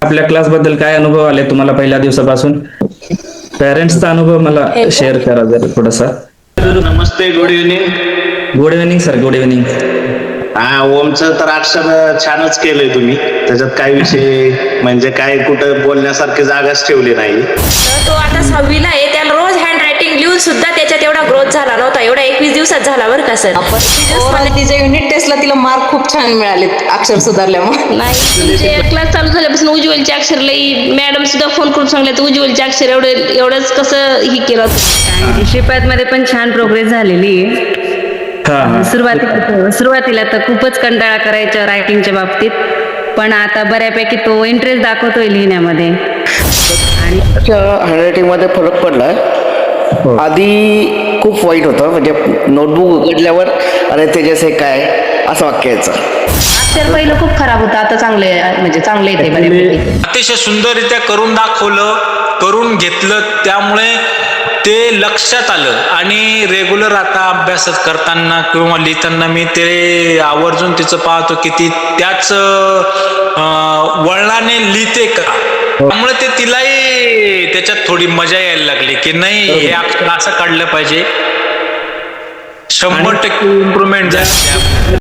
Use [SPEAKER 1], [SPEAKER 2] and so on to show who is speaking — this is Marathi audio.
[SPEAKER 1] आपल्या क्लास बद्दल काय अनुभव आले तुम्हाला पहिल्या दिवसापासून? पेरेंट्सचा अनुभव मला शेअर करा जर थोडासा.
[SPEAKER 2] नमस्ते, good evening.
[SPEAKER 1] Good evening sir, good evening.
[SPEAKER 2] हा, ओमचं तर अक्षर छानच केलंय तुम्ही. त्याच्यात काय विषय म्हणजे काय कुठं बोलण्यासारखी जागाच ठेवली नाही.
[SPEAKER 3] तो आता 6वीला आहे, त्याला रोज हँड रायटिंग लिहून सुद्धा त्याच्यात एवढा ग्रोथ झाला नव्हता. एवढा 21 दिवसात झाला बरं का सर.
[SPEAKER 4] आपण तिच्या युनिट टेस्टला तिला मार्क खूप छान मिळाले अक्षर सुधारल्यामुळे.
[SPEAKER 5] नाही, क्लास चालू झाल्यापासून उज्ज्वलचे अक्षर लई मॅडम सुद्धा फोन करून सांगले तर उज्ज्वलचे अक्षर एवढंच कसं ही केलं.
[SPEAKER 6] श्रीपाद मध्ये पण छान प्रोग्रेस झालेली आहे. सुरुवातीला तर खूपच कंटाळा करायचा रायटिंगच्या बाबतीत, पण आता बऱ्यापैकी तो इंटरेस्ट दाखवतोय लिहिण्यामध्ये. आणि
[SPEAKER 7] हँडरायटिंग मध्ये फरक पडलाय. आधी खूप वाईट होतं, म्हणजे नोटबुक उघडल्यावर अरे ते जसे काय असं वाक्य यायचं.
[SPEAKER 5] अक्षर पहिलं खूप खराब होतं, आता चांगले येते बऱ्यापैकी.
[SPEAKER 8] अतिशय सुंदररित्या करून दाखवलं, करून घेतलं, त्यामुळे ते लक्षात आलं आणि रेग्युलर आता अभ्यास करताना किंवा लिहिताना मी ते आवर्जून तिचं पाहतो की ती त्याच वळणाने लिहिते का. त्यामुळे ते तिलाही त्याच्यात थोडी मजा यायला लागली की नाही हे अक्षर असं काढलं पाहिजे. 100% इम्प्रुव्हमेंट झाली.